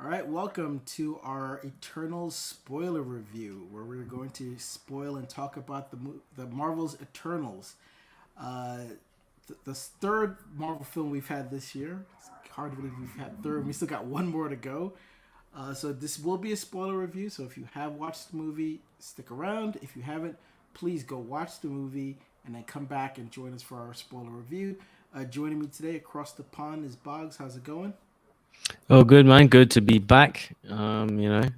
All right, welcome to our Eternals spoiler review, where we're going to spoil and talk about the Marvel's Eternals, uh, the third Marvel film we've had this year. It's hard to believe we've had third. We still got one more to go. So this will be a spoiler review. So if you have watched the movie, stick around. If you haven't, please go watch the movie and then come back and join us for our spoiler review. Joining me today across the pond is Bogz. How's it going? Oh, good man. Good to be back. Whether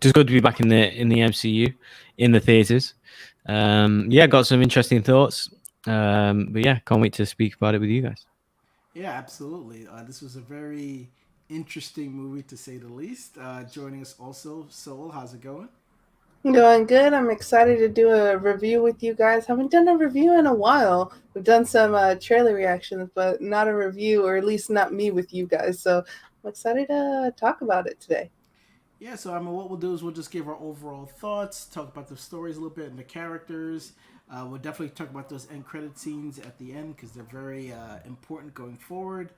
just good to be back in the MCU, in the theaters. Got some interesting thoughts. But yeah, can't wait to speak about it with you guys. Yeah, absolutely. This was a very interesting movie to say the least. Joining us also, Soul. How's it going? Going good. I'm excited to do a review with you guys. Haven't done a review in a while. We've done some trailer reactions, but not a review, or at least not me with you guys. So I'm excited to talk about it today. Yeah, so I mean, what we'll do is we'll just give our overall thoughts, talk about the stories a little bit and the characters. We'll definitely talk about those end credit scenes at the end because they're very important going forward.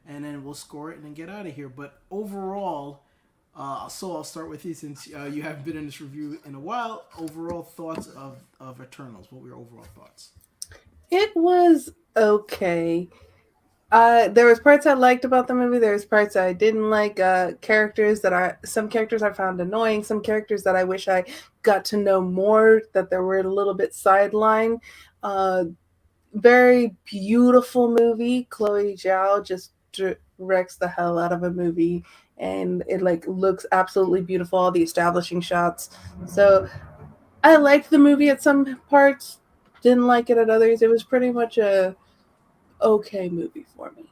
And then we'll score it and then get out of here. But overall, so I'll start with you since you haven't been in this review in a while. Overall thoughts of Eternals. What were your overall thoughts? It was okay. There was parts I liked about the movie. There was parts I didn't like. Some characters I found annoying. Some characters that I wish I got to know more. That they were a little bit sidelined. Uh, Very beautiful movie. Chloe Zhao just directs the hell out of a movie, and it like looks absolutely beautiful. All the establishing shots. So I liked the movie at some parts. Didn't like it at others. It was pretty much a okay movie for me.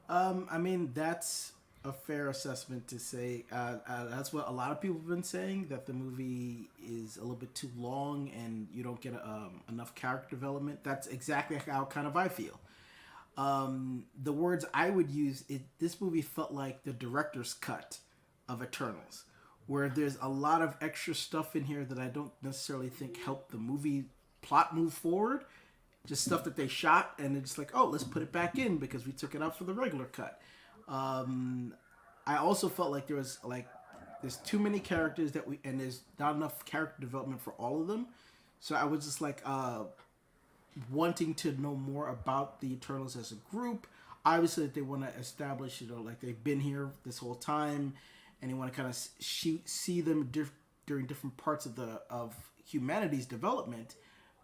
I mean, that's a fair assessment to say. That's what a lot of people have been saying, that the movie is a little bit too long and you don't get enough character development. That's exactly how kind of I feel. The words I would use, this movie felt like the director's cut of Eternals, where there's a lot of extra stuff in here that I don't necessarily think helped the movie plot move forward. Just stuff that they shot and it's like, oh, let's put it back in because we took it out for the regular cut. I also felt like there's too many characters and there's not enough character development for all of them. So I was just like wanting to know more about the Eternals as a group. Obviously, they want to establish, like they've been here this whole time, and they want to kind of see them during different parts of humanity's development.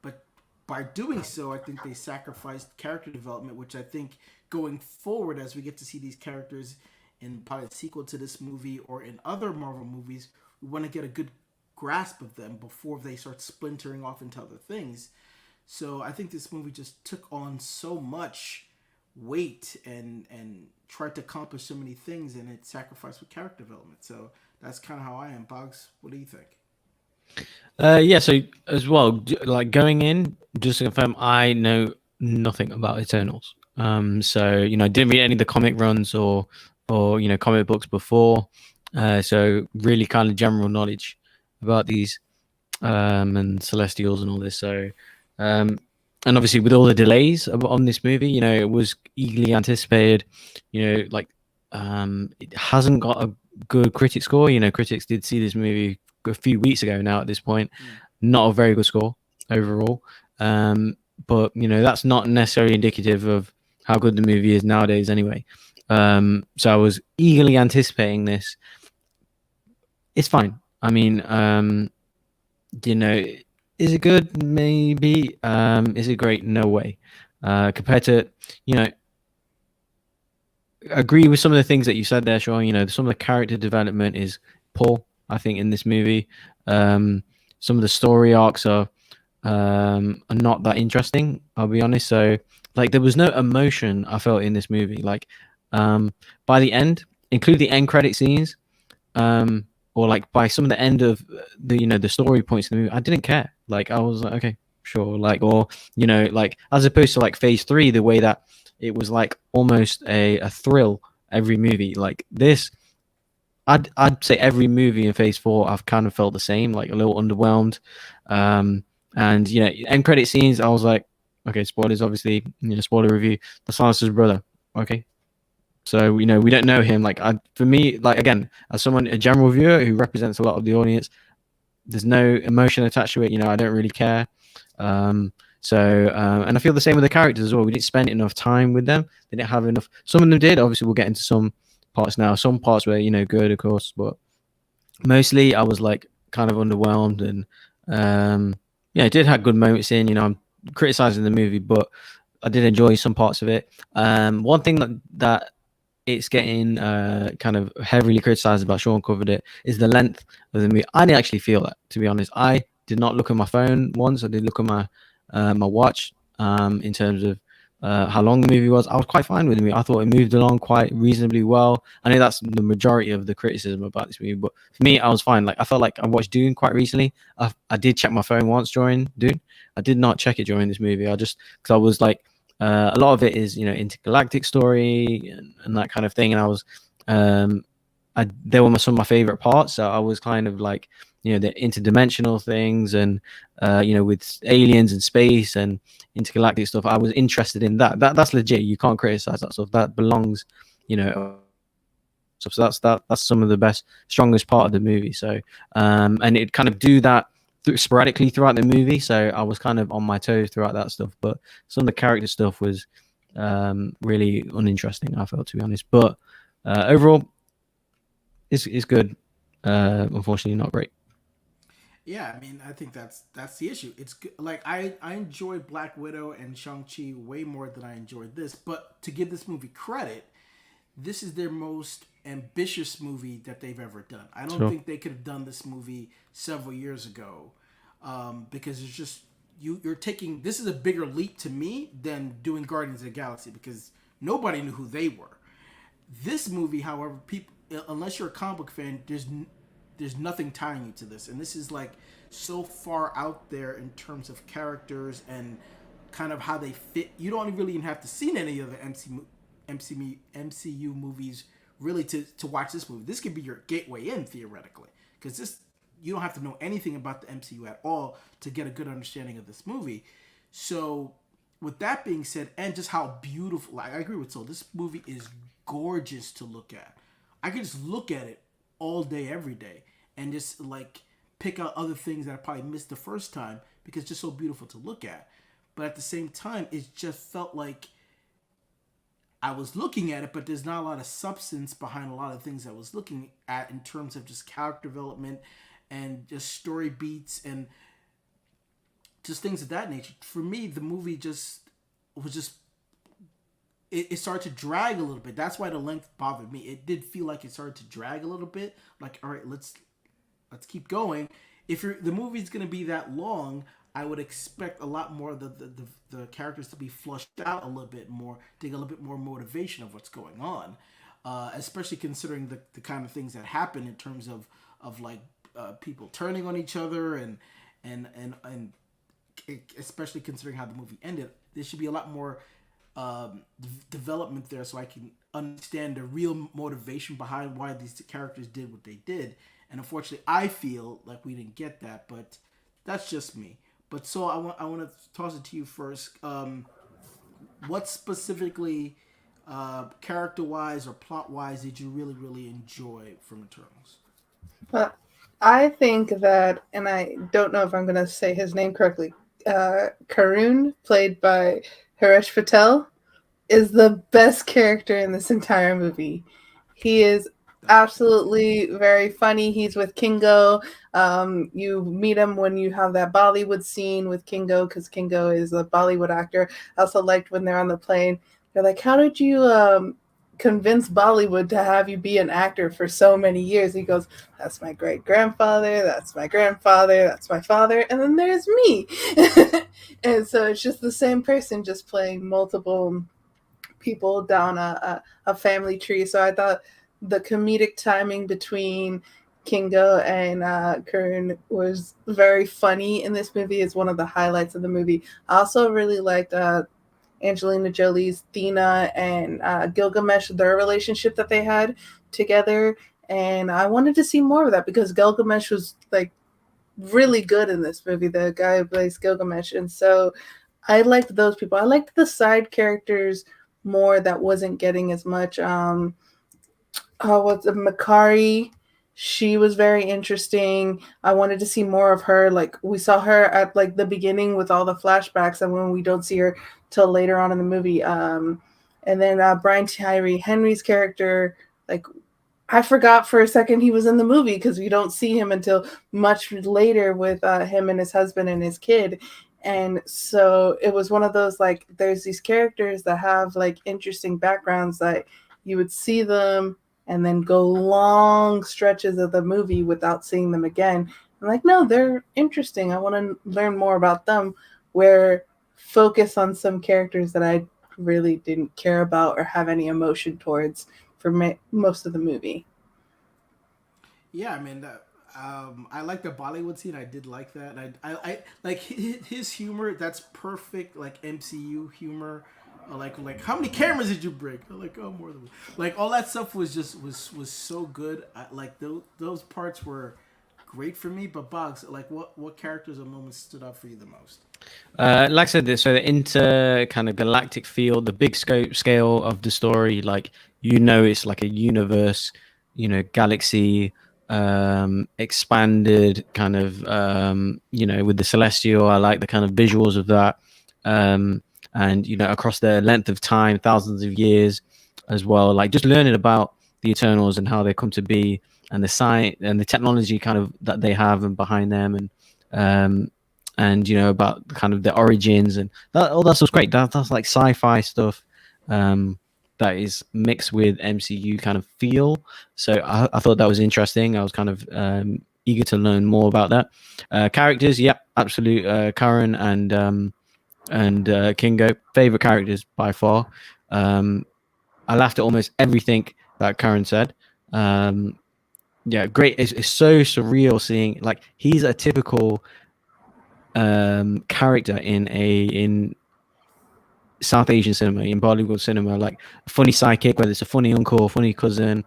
But by doing so, I think they sacrificed character development, which I think going forward, as we get to see these characters in probably the sequel to this movie or in other Marvel movies, we want to get a good grasp of them before they start splintering off into other things. So I think this movie just took on so much weight and tried to accomplish so many things, and it sacrificed with character development. So that's kind of how I am. Boggs, what do you think? So as well, like going in, just to confirm, I know nothing about Eternals. Didn't read any of the comic runs or comic books before. So really kind of general knowledge about these and Celestials and all this. So and obviously with all the delays on this movie, it was eagerly anticipated. It hasn't got a good critic score. Critics did see this movie a few weeks ago now at this point. Not a very good score overall. But that's not necessarily indicative of how good the movie is nowadays anyway. So I was eagerly anticipating this. It's fine. I mean, is it good? Maybe. Is it great? No way. Compared to, agree with some of the things that you said there, Sean. Some of the character development is poor, I think, in this movie. Some of the story arcs are not that interesting, I'll be honest. So, like, there was no emotion I felt in this movie. Like, by the end, include the end credit scenes, or like by some of the end of the story points in the movie, I didn't care. Like, I was like, okay, sure. Like, or like as opposed to like phase 3, the way that it was like almost a thrill every movie. Like this, I'd say every movie in phase 4 I've kind of felt the same, like a little underwhelmed. And end credit scenes, I was like, okay, spoilers obviously, spoiler review. The Silencer's brother, okay, So we don't know him. Like for me, like again, as someone, a general viewer who represents a lot of the audience, there's no emotion attached to it. I don't really care. And I feel the same with the characters as well. We didn't spend enough time with them. They didn't have enough. Some of them did. Obviously, we'll get into some parts now. Some parts were good, of course, but mostly I was like kind of underwhelmed. And it did have good moments in. I'm criticizing the movie, but I did enjoy some parts of it. One thing that it's getting kind of heavily criticized about, Sean covered it, is the length of the movie. I didn't actually feel that, to be honest. I did not look at my phone once. I did look at my watch in terms of how long the movie was. I was quite fine with the movie. I thought it moved along quite reasonably well. I know that's the majority of the criticism about this movie, but for me, I was fine. Like I felt like I watched Dune quite recently. I did check my phone once during Dune. I did not check it during this movie. Because I was like, a lot of it is intergalactic story and that kind of thing, and I was they were some of my favorite parts. So I was kind of like the interdimensional things and with aliens and space and intergalactic stuff. I was interested in that's legit. You can't criticize that stuff. That belongs so that's some of the strongest part of the movie. So and it kind of do that sporadically throughout the movie, so I was kind of on my toes throughout that stuff. But some of the character stuff was really uninteresting, I felt, to be honest. But overall, it's good. Unfortunately, not great. Yeah, I mean, I think that's the issue. It's good. Like I enjoyed Black Widow and Shang-Chi way more than I enjoyed this. But to give this movie credit, this is their most ambitious movie that they've ever done. I don't think they could have done this movie several years ago, because it's just you're taking, this is a bigger leap to me than doing Guardians of the Galaxy, because nobody knew who they were. This movie, however, people, unless you're a comic book fan, there's nothing tying you to this, and this is like so far out there in terms of characters and kind of how they fit. You don't really even have to see any of the MCU movies really to watch this movie. This could be your gateway in, theoretically, because this, you don't have to know anything about the MCU at all to get a good understanding of this movie. So with that being said, and just how beautiful, like, I agree with Soul, this movie is gorgeous to look at. I could just look at it all day, every day, and just like pick out other things that I probably missed the first time because it's just so beautiful to look at. But at the same time, it just felt like I was looking at it, but there's not a lot of substance behind a lot of things I was looking at in terms of just character development and just story beats and just things of that nature. For me, the movie it started to drag a little bit. That's why the length bothered me. It did feel like it started to drag a little bit. Like, all right, let's keep going. If the movie's gonna be that long, I would expect a lot more of the characters to be flushed out a little bit more, to get a little bit more motivation of what's going on, especially considering the kind of things that happen in terms of like people turning on each other and especially considering how the movie ended. There should be a lot more development there, so I can understand the real motivation behind why these characters did what they did. And unfortunately, I feel like we didn't get that, but that's just me. But so I want to toss it to you first. What specifically, character-wise or plot-wise, did you really, really enjoy from Eternals? Well, I think that, and I don't know if I'm going to say his name correctly, Karun, played by Harish Patel, is the best character in this entire movie. He is absolutely very funny. He's with Kingo. You meet him when you have that Bollywood scene with Kingo, because Kingo is a Bollywood actor. I also liked when they're on the plane. They're like, how did you convince Bollywood to have you be an actor for so many years? He goes, that's my great-grandfather, that's my grandfather, that's my father, and then there's me. And so it's just the same person just playing multiple people down a family tree. So I thought the comedic timing between Kingo and Karun was very funny in this movie. Is one of the highlights of the movie. I also really liked Angelina Jolie's Thena and Gilgamesh, their relationship that they had together. And I wanted to see more of that because Gilgamesh was like really good in this movie, the guy who plays Gilgamesh. And so I liked those people. I liked the side characters more that wasn't getting as much. What's Makari? She was very interesting. I wanted to see more of her. Like we saw her at like the beginning with all the flashbacks, and when we don't see her till later on in the movie. And then Brian Tyree Henry's character, like I forgot for a second he was in the movie because we don't see him until much later with him and his husband and his kid. And so it was one of those like there's these characters that have like interesting backgrounds that you would see them and then go long stretches of the movie without seeing them again. I'm like, no, they're interesting. I want to learn more about them. Where focus on some characters that I really didn't care about or have any emotion towards for most of the movie. Yeah, I mean, I like the Bollywood scene. I did like that. And I like his humor. That's perfect, like MCU humor. Like how many cameras did you break? Like, oh, more than one. Like all that stuff was just was so good. Like those parts were great for me. But Boggs, like what characters or moments stood out for you the most? Like I said, so the inter kind of galactic field, the big scope scale of the story, like it's like a universe, galaxy, expanded kind of, with the celestial. I like the kind of visuals of that, and across the length of time, thousands of years, as well. Like just learning about the Eternals and how they come to be, and the science and the technology kind of that they have and behind them, and about kind of the origins and all that stuff's great. That's like sci-fi stuff that is mixed with MCU kind of feel. So I thought that was interesting. I was kind of eager to learn more about that. Characters, yeah, absolute. Karen and Kingo, favorite characters by far. I laughed at almost everything that Karen said. Yeah, great. It's so surreal seeing like he's a typical character in South Asian cinema, in Bollywood cinema, like a funny sidekick, whether it's a funny uncle, funny cousin,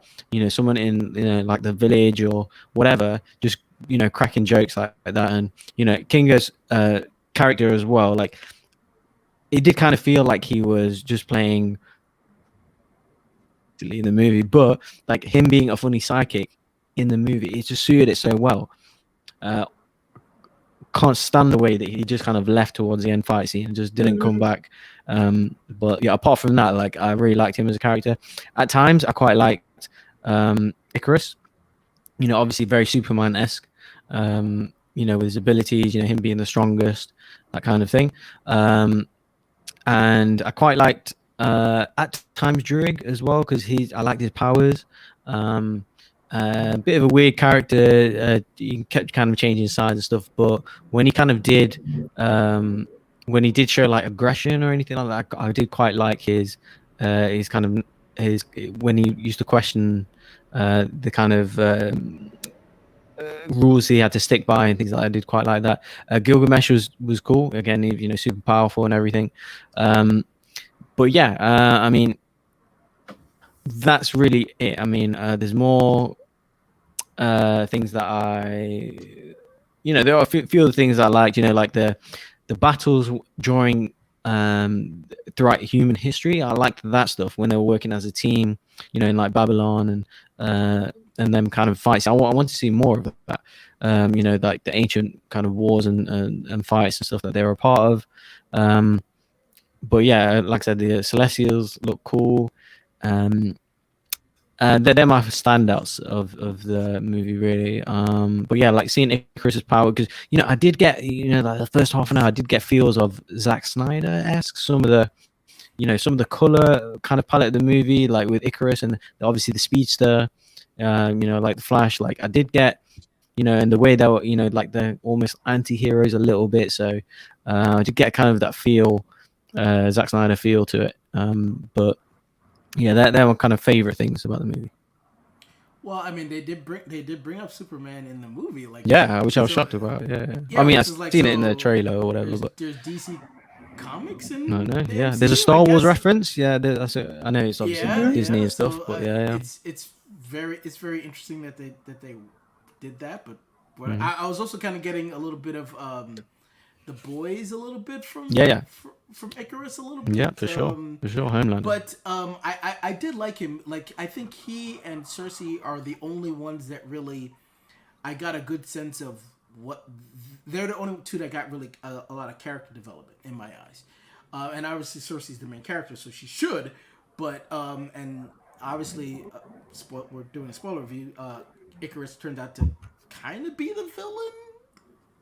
someone in like the village or whatever, just cracking jokes like that. And Kinga's character as well, like it did kind of feel like he was just playing in the movie, but like him being a funny sidekick in the movie, it just suited it so well. Can't stand the way that he just kind of left towards the end fight scene and just didn't come back. But yeah, apart from that, like I really liked him as a character. At times, I quite liked Icarus. Obviously very Superman-esque. With his abilities, him being the strongest, that kind of thing. And I quite liked at times Druig as well because I liked his powers. Bit of a weird character. He kept kind of changing sides and stuff, but when he kind of did, when he did show like aggression or anything like that, I did quite like his kind of his when he used to question the kind of rules he had to stick by and things like that. I did quite like that. Gilgamesh was cool. Again, super powerful and everything. But yeah, I mean, that's really it. I mean, there's more things that there are a few other things I liked. Like the battles during throughout human history. I liked that stuff when they were working as a team. In like Babylon and them kind of fights. I want to see more of that. Like the ancient kind of wars and fights and stuff that they were a part of. But yeah, like I said, the Celestials look cool. They're my standouts of the movie, really. But yeah, like seeing Icarus's power, because I did get like the first half an hour, I did get feels of Zack Snyder-esque. Some of the color kind of palette of the movie, like with Icarus and obviously the speedster, like the Flash. Like I did get, and the way they were, like the almost anti-heroes a little bit. So I did get kind of that feel, Zack Snyder feel to it. But yeah, that were kind of favorite things about the movie. Well, I mean, they did bring up Superman in the movie, like yeah, which I was shocked about. Yeah. I mean, I've seen it in the trailer or whatever, but there's DC Comics in no, the yeah, MCU, there's a Star Wars reference. Yeah, that's it. I know it's obviously Disney and stuff, so, but yeah, it's very interesting that they did that. But I was also kind of getting a little bit of the boys a little bit from from Icarus a little bit. Yeah, for sure. For sure, Homelander. But I did like him. Like, I think he and Cersei are the only ones that really I got a good sense of what they're the only two that got really a lot of character development in my eyes. And obviously Cersei's the main character, so she should. But and obviously, we're doing a spoiler review. Icarus turned out to kind of be the villain,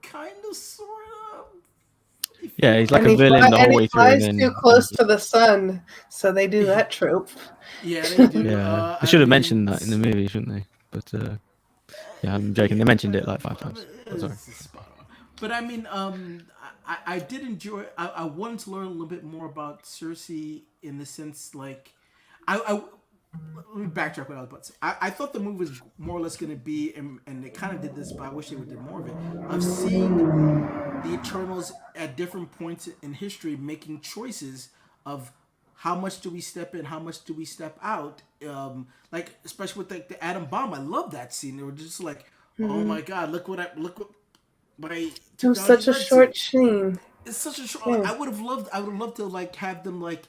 kind of, sort of. Yeah, he's like a villain the whole way through. And he flies too close to the sun, so they do that trope. Yeah, they do. Yeah, they should have mentioned that in the movie, shouldn't they? But yeah, I'm joking. They mentioned it like 5 times. Sorry. But I mean, I did enjoy. I wanted to learn a little bit more about Cersei in the sense, like, let me backtrack what I was about to say. I thought the movie was more or less going to be, and they kind of did this, but I wish they would do more of it, of seeing the Eternals at different points in history making choices of how much do we step in, how much do we step out. Like, especially with the atom bomb, I love that scene. They were just like, oh my god, look what my. It was such a short scene. It's such a short. Yeah. I would have loved to like have them like,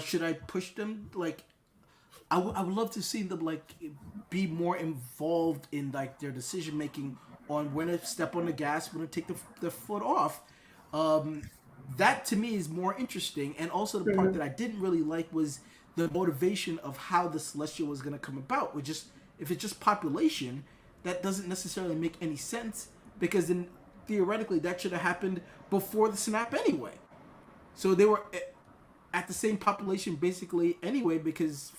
should I push them like. I would love to see them like be more involved in like their decision making on when to step on the gas, when to take the foot off. That to me is more interesting, and also the part that I didn't really like was the motivation of how the Celestial was going to come about. Which just if it's just population, that doesn't necessarily make any sense because then theoretically that should have happened before the snap anyway. So they were at the same population basically anyway because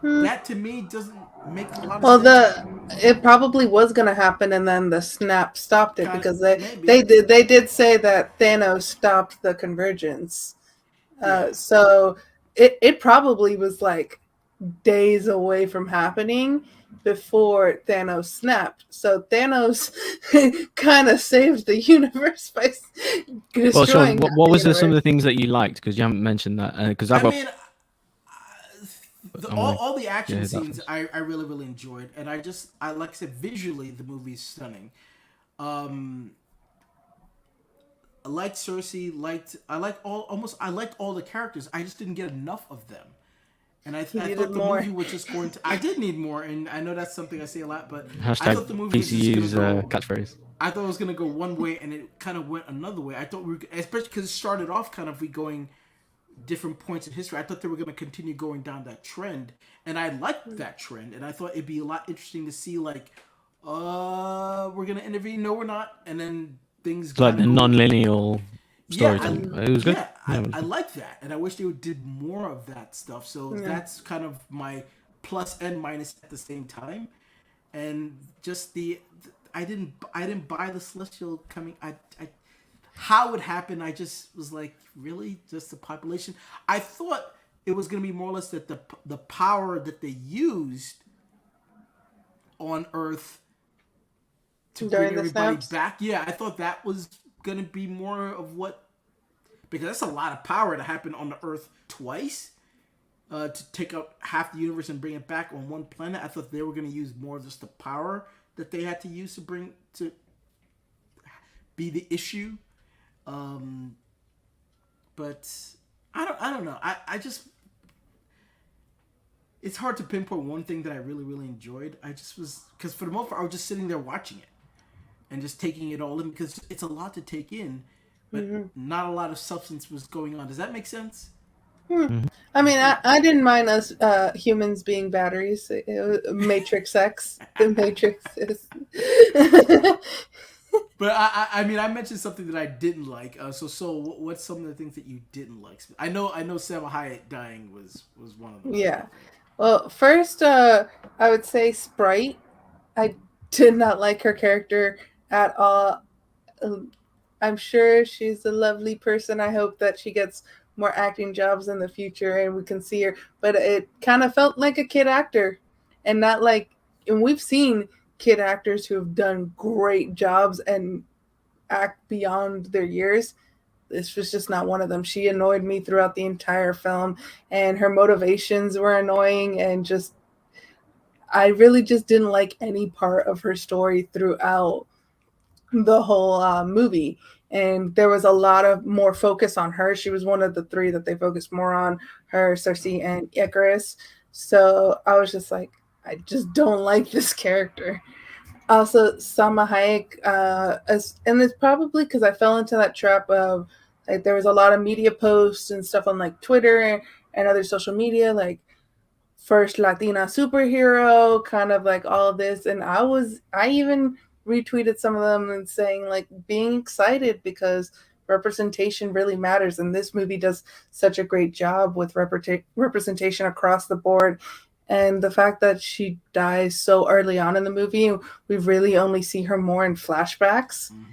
that to me doesn't make a lot of sense. It probably was going to happen and then the snap stopped it because they did say that Thanos stopped the convergence. So it probably was like days away from happening before Thanos snapped. So Thanos kind of saved the universe by destroying. Sean, what was some of the things that you liked? Because you haven't mentioned that. Because all the action scenes I really, really enjoyed, and I like I said, visually the movie's stunning. I liked Cersei. I liked all the characters. I just didn't get enough of them. And I thought the movie was just going to. I did need more, and I know that's something I say a lot, but I thought the movie was just going to go, catchphrase. I thought it was going to go one way, and it kind of went another way. I thought especially because it started off kind of going different points in history. I thought they were going to continue going down that trend, and I liked that trend, and I thought it'd be a lot interesting to see like, we're going to intervene, no, we're not, and then things like the non-linear. It was good. Yeah, I like that, and I wish they did more of that stuff. So that's kind of my plus and minus at the same time, and just I didn't buy the Celestial coming. How it happened, I just was like, really, just the population. I thought it was going to be more or less that the power that they used on Earth to bring everybody back. Yeah, I thought that was going to be more of what, because that's a lot of power to happen on the Earth twice, to take out half the universe and bring it back on one planet. I thought they were going to use more of just the power that they had to use to be the issue. But I don't know. I just, it's hard to pinpoint one thing that I really, really enjoyed. Because for the most part, I was just sitting there watching it and just taking it all in because it's a lot to take in, but not a lot of substance was going on. Does that make sense? I mean, I didn't mind us humans being batteries. Matrix X. The Matrix is. But I mean, I mentioned something that I didn't like. So what's some of the things that you didn't like? I know Salma Hayek dying was one of them. Yeah. Well, first, I would say Sprite. I did not like her character at all. I'm sure she's a lovely person. I hope that she gets more acting jobs in the future and we can see her. But it kind of felt like a kid actor and not like, and we've seen kid actors who have done great jobs and act beyond their years. This was just not one of them. She annoyed me throughout the entire film and her motivations were annoying and just, I really just didn't like any part of her story throughout the whole movie. and there was a lot of more focus on her. She was one of the three that they focused more on, her, Cersei, and Icarus. So I was just like, I just don't like this character. Also, Salma Hayek, and it's probably because I fell into that trap of like there was a lot of media posts and stuff on like Twitter and other social media, like first Latina superhero, kind of like all of this. And I even retweeted some of them and saying like being excited because representation really matters. And this movie does such a great job with representation across the board. And the fact that she dies so early on in the movie, we really only see her more in flashbacks. Mm-hmm.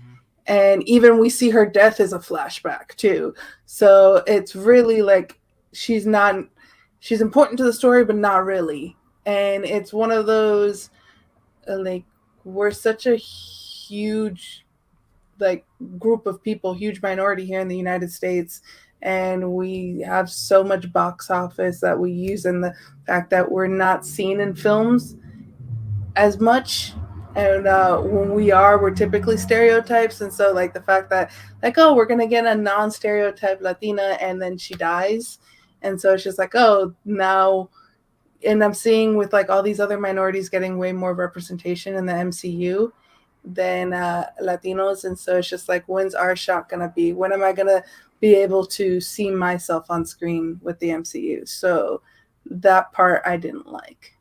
And even we see her death as a flashback too. So it's really like she's important to the story, but not really. And it's one of those like we're such a huge like group of people, huge minority here in the United States, and we have so much box office that we use, and the fact that we're not seen in films as much. And when we are, we're typically stereotypes. And so like the fact that like, oh, we're gonna get a non-stereotype Latina and then she dies, and so it's just like, oh, now. And I'm seeing with like all these other minorities getting way more representation in the MCU than Latinos. And so it's just like, when's our shot gonna be? When am I gonna be able to see myself on screen with the MCU? So that part I didn't like.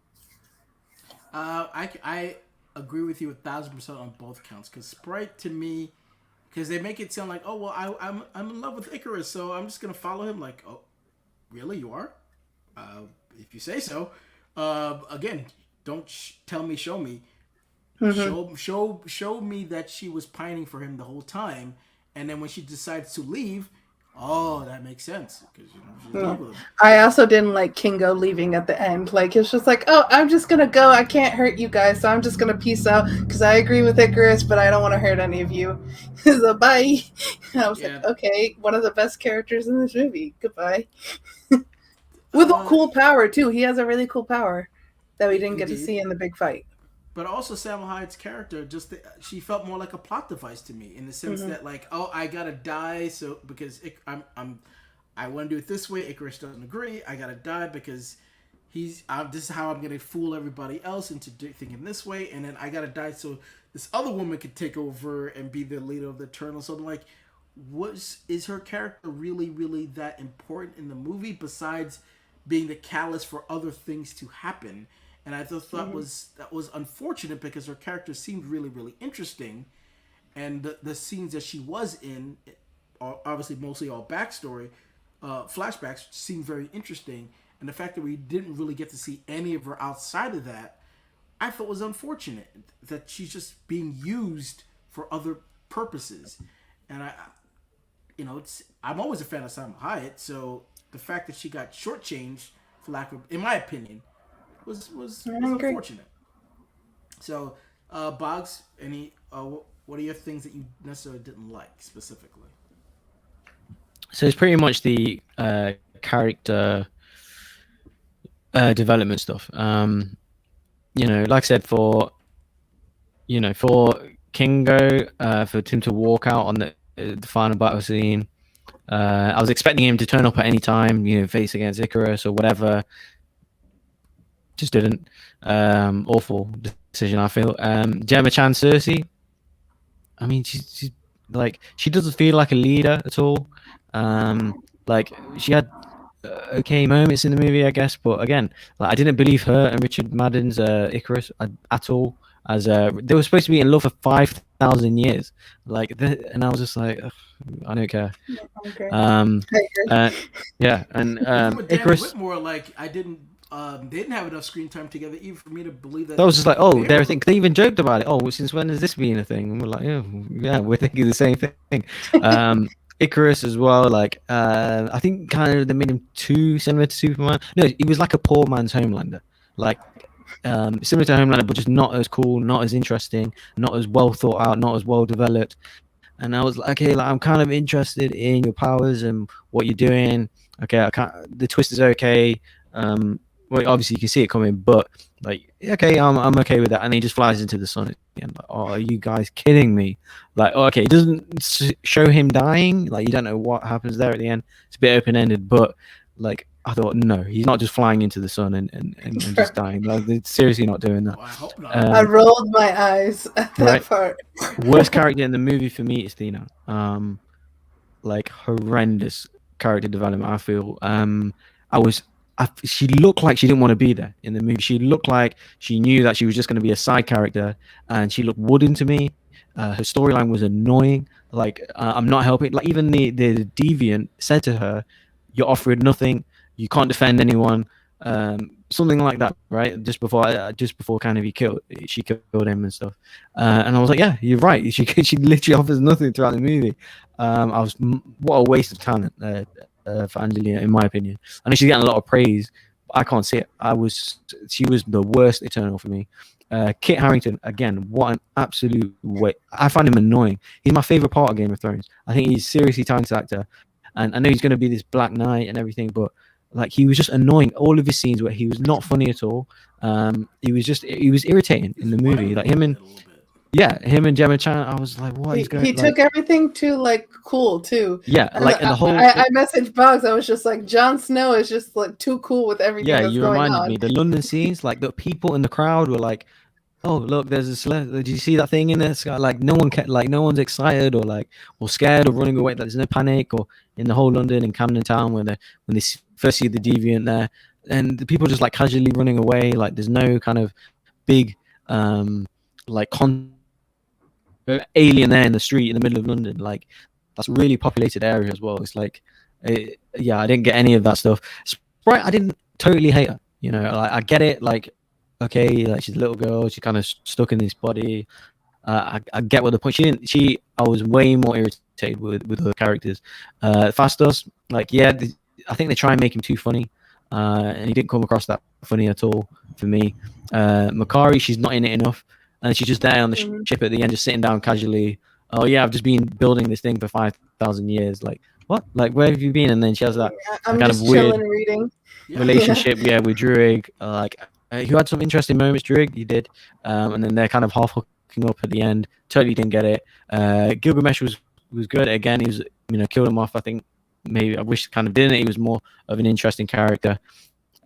I agree with you 1,000% on both counts, because Sprite to me, because they make it sound like, oh well, I'm in love with Icarus, so I'm just gonna follow him. Like, oh, really, you are? If you say so. Again, don't tell me, show me. Mm-hmm. Show me that she was pining for him the whole time, and then when she decides to leave, oh, that makes sense, because she's in love with him. I also didn't like Kingo leaving at the end. Like it's just like, oh, I'm just gonna go. I can't hurt you guys, so I'm just gonna peace out because I agree with Icarus, but I don't want to hurt any of you. So bye. And I was like, okay, one of the best characters in this movie. Goodbye. With a cool power too. He has a really cool power that we didn't get to see in the big fight. But also, Salma Hayek's character, she felt more like a plot device to me, in the sense that like, oh, I gotta die, so because I want to do it this way. Icarus doesn't agree. I gotta die because this is how I'm gonna fool everybody else into thinking this way, and then I gotta die so this other woman could take over and be the leader of the Eternal. So I'm like, is her character really, really that important in the movie besides being the catalyst for other things to happen? And I just thought that was unfortunate, because her character seemed really, really interesting, and the scenes that she was in, obviously mostly all backstory, flashbacks, seemed very interesting. And the fact that we didn't really get to see any of her outside of that, I thought was unfortunate. That she's just being used for other purposes, and I'm always a fan of Salma Hayek, so the fact that she got shortchanged, for lack of, in my opinion, was unfortunate. So, Bogz, what are your things that you necessarily didn't like specifically? So it's pretty much the character development stuff. Like I said, for Kingo, for him to walk out on the final battle scene, I was expecting him to turn up at any time, face against Icarus or whatever. Just didn't. Awful decision, I feel. Gemma Chan Cersei, I mean, she's like, she doesn't feel like a leader at all. Like she had okay moments in the movie, I guess, but again, like I didn't believe her and Richard Madden's Icarus at all. As they were supposed to be in love for 5,000 years, and I was just like, I don't care. Okay. Yeah, and Icarus. Whitmore, like I didn't. They didn't have enough screen time together even for me to believe that. I was just like, oh, they even joked about it. Oh, since when has this been a thing? And we're like, yeah, we're thinking the same thing. Icarus as well. Like, I think kind of they made him too similar to Superman. No, he was like a poor man's Homelander. Like, similar to Homelander, but just not as cool, not as interesting, not as well thought out, not as well developed. And I was like, okay, like I'm kind of interested in your powers and what you're doing. Okay, the twist is okay. well, obviously you can see it coming, but like, okay, I'm okay with that. And he just flies into the sun at the end. Like, oh, are you guys kidding me? Like, oh, okay, it doesn't show him dying. Like, you don't know what happens there at the end. It's a bit open ended, but like, I thought, no, he's not just flying into the sun and just dying. Like, they're seriously not doing that. Oh, I hope not. I rolled my eyes at that right. part. Worst character in the movie for me is Thena. Like horrendous character development. I feel. She looked like she didn't want to be there in the movie. She looked like she knew that she was just going to be a side character, and she looked wooden to me. Her storyline was annoying. Like, I'm not helping. Like, even the deviant said to her, "You're offering nothing. You can't defend anyone." Something like that, right? Just before kind of she killed him and stuff. And I was like, yeah, you're right. She literally offers nothing throughout the movie. What a waste of talent for Angelina, in my opinion. I know she's getting a lot of praise, but I can't see it. She was the worst Eternal for me. Kit Harrington, again, what an absolute waste. I find him annoying. He's my favorite part of Game of Thrones. I think he's a seriously talented actor, and I know he's going to be this Black Knight and everything, but like, he was just annoying. All of his scenes where he was not funny at all. He was irritating in the movie. Like him and Gemma Chan. I was like, what is going on? He took everything too like cool too. Yeah, like in the whole. I messaged Bogz. I was just like, Jon Snow is just like too cool with everything. Yeah, that's you going reminded on. me. The London scenes, like the people in the crowd were like, "Oh, look, there's a celeb. Did you see that thing in the sky?" Like no one's excited or scared or running away. There's no panic. Or in the whole London and Camden Town when they first see the deviant there, and the people just like casually running away. Like there's no kind of big like alien there in the street in the middle of London. Like that's a really populated area as well. It's like, I didn't get any of that stuff. Sprite, I didn't totally hate her. You know, like I get it. Like, okay, like she's a little girl. She's kind of stuck in this body. I get what the point. I was way more irritated with her characters. Fastos, like, yeah, I think they try and make him too funny, and he didn't come across that funny at all for me. Makari, she's not in it enough, and she's just there on the ship at the end, just sitting down casually. Oh yeah, I've just been building this thing for 5,000 years. Like, what? Like, where have you been? And then she has that I'm kind just of weird reading relationship, with Druig. You had some interesting moments, Druig. You did, and then they're kind of half hooking up at the end. Totally didn't get it. Gilgamesh was good. Again, he was, killed him off. I think maybe I wish kind of didn't. He was more of an interesting character.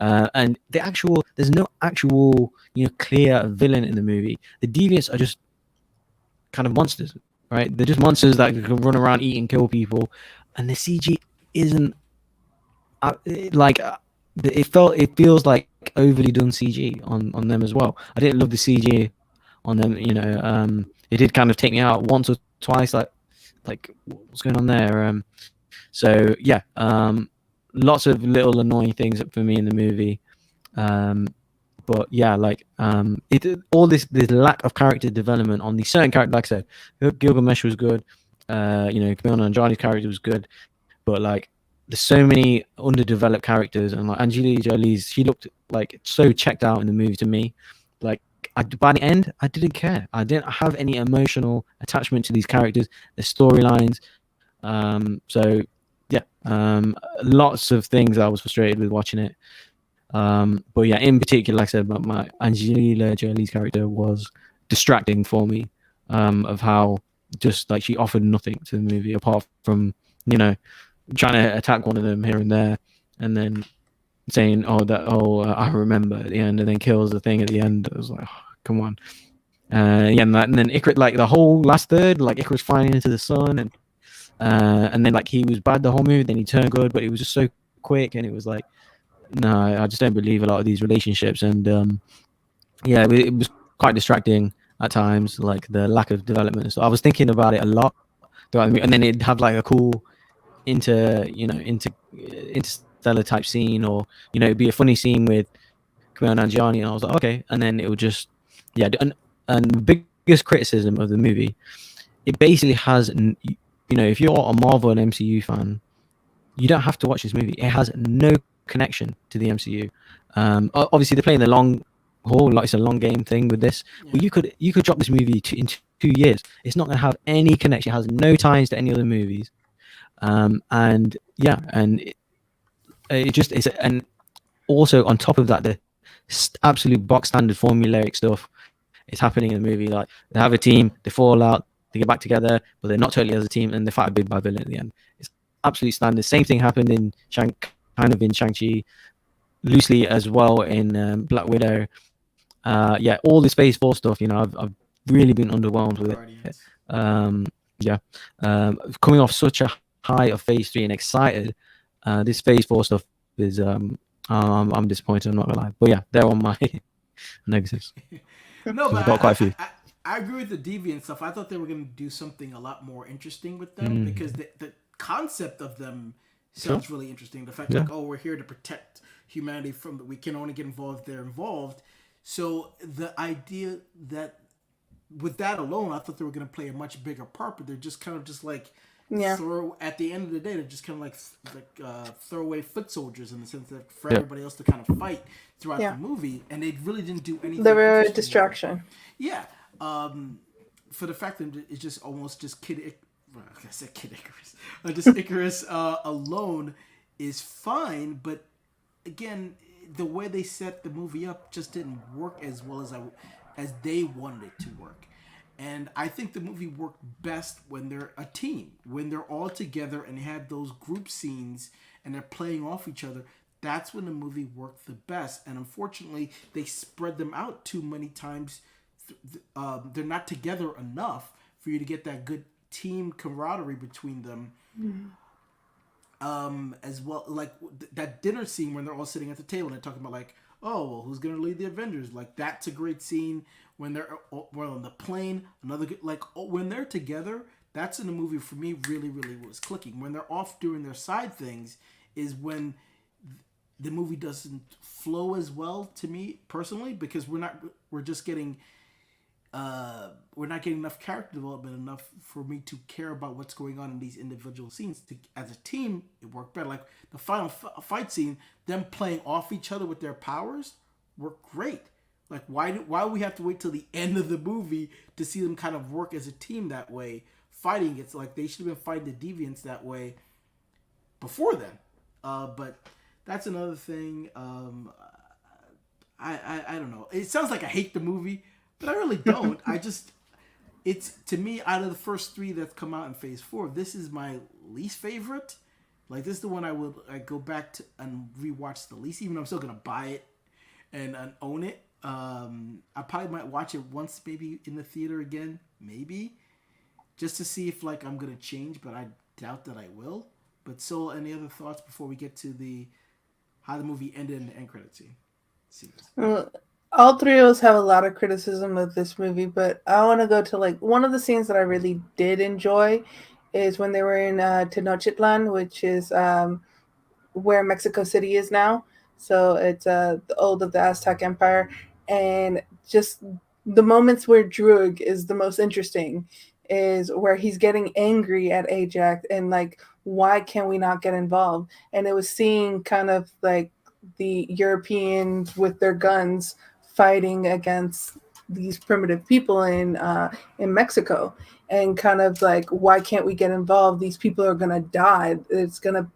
And there's no actual, clear villain in the movie. The deviants are just kind of monsters, right? They're just monsters that can run around, eat and kill people. And the CG isn't it feels like overly done CG on them as well. I didn't love the CG on them. It did kind of take me out once or twice. Like what's going on there? So yeah, lots of little annoying things for me in the movie. But yeah, like all this lack of character development on the certain character. Like I said, Gilgamesh was good. Camille Nanjiani's character was good, but like there's so many underdeveloped characters, and like Angelina Jolie's, she looked like so checked out in the movie to me. Like by the end, I didn't care. I didn't have any emotional attachment to these characters, their storylines. So yeah, lots of things I was frustrated with watching it. But yeah, in particular, like I said, my Angelina Jolie's character was distracting for me. Of how just like she offered nothing to the movie apart from trying to attack one of them here and there, and then saying, I remember at the end, and then kills the thing at the end. I was like, oh, come on. And then Icarus, like the whole last third, like Icarus flying into the sun, and then like he was bad the whole movie, then he turned good, but it was just so quick, and it was like, no, I just don't believe a lot of these relationships, and it was quite distracting at times, like the lack of development. So I was thinking about it a lot throughout the movie, and then it'd have like a cool interstellar type scene, or it'd be a funny scene with Camille Nanjiani, and I was like, okay, and then it would just and the biggest criticism of the movie, it basically has, if you're a Marvel and MCU fan, you don't have to watch this movie. It has no connection to the MCU. Obviously they're playing the long haul, like it's a long game thing with this. But you could drop this movie in 2 years. It's not going to have any connection. It has no ties to any other movies. And also on top of that, the absolute box standard formulaic stuff is happening in the movie. Like they have a team, they fall out, they get back together, but they're not totally as a team, and they fight a big bad villain at the end. It's absolutely standard. Same thing happened in Shang-Chi, loosely as well in Black Widow. Yeah, all the Space Force stuff. I've really been underwhelmed with it. Yeah, coming off such a high of Phase 3 and excited, this Phase 4 stuff is I'm disappointed. I'm not gonna lie, but yeah, they're on my negatives. No, but I've got quite a few. I agree with the deviant stuff. I thought they were going to do something a lot more interesting with them because the concept of them sounds really interesting. The fact like, oh, we're here to protect humanity from we can only get involved if they're involved. So the idea that with that alone, I thought they were going to play a much bigger part, but they're just kind of just like throw at the end of the day, they're just kind of like throwaway foot soldiers in the sense that for everybody else to kind of fight throughout the movie, and they really didn't do anything. They were a distraction. Yeah. For the fact that it's just almost just I said Kid Icarus. Just Icarus alone is fine, but again, the way they set the movie up just didn't work as well as they wanted it to work. And I think the movie worked best when they're a team, when they're all together and they have those group scenes and they're playing off each other. That's when the movie worked the best. And unfortunately, they spread them out too many times. They're not together enough for you to get that good team camaraderie between them. As well, like that dinner scene when they're all sitting at the table and they're talking about like, oh, well, who's gonna lead the Avengers? Like that's a great scene when they're on the plane. Another good, like when they're together. That's in the movie for me. Really, really was clicking. When they're off doing their side things is when the movie doesn't flow as well to me personally because we're just getting. We're not getting enough character development enough for me to care about what's going on in these individual scenes. As a team, it worked better. Like the final fight scene, them playing off each other with their powers worked great. Like why do we have to wait till the end of the movie to see them kind of work as a team that way, fighting? It's like they should have been fighting the deviants that way before then. But that's another thing. I don't know. It sounds like I hate the movie. But I really don't. It's to me, out of the first 3 that's come out in Phase 4, this is my least favorite. Like this is the one I go back to and rewatch the least, even though I'm still gonna buy it and own it. I probably might watch it once, maybe in the theater again, maybe, just to see if like I'm gonna change. But I doubt that I will. But so, any other thoughts before we get to how the movie ended in the end credit scene? All 3 of us have a lot of criticism of this movie, but I want to go to like one of the scenes that I really did enjoy is when they were in Tenochtitlan, which is where Mexico City is now. So it's the old of the Aztec Empire, and just the moments where Druig is the most interesting is where he's getting angry at Ajax and like, why can we not get involved? And it was seeing kind of like the Europeans with their guns fighting against these primitive people in Mexico, and kind of like, why can't we get involved? These people are gonna die. It's gonna,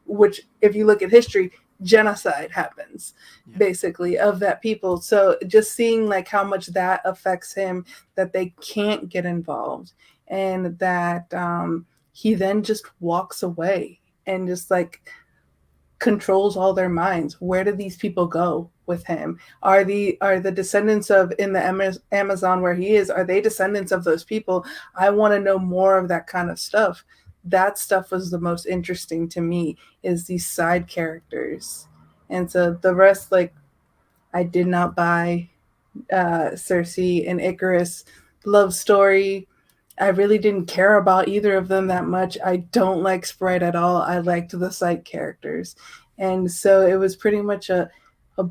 which if you look at history, genocide happens basically of that people. So just seeing like how much that affects him, that they can't get involved, and that he then just walks away and just like controls all their minds. Where do these people go with him? Are the descendants of in the Amazon where he is, are they descendants of those people? I want to know more of that kind of stuff. That stuff was the most interesting to me, is these side characters. And so the rest, like, I did not buy Cersei and Icarus love story. I really didn't care about either of them that much. I don't like Sprite at all. I liked the side characters. And so it was pretty much a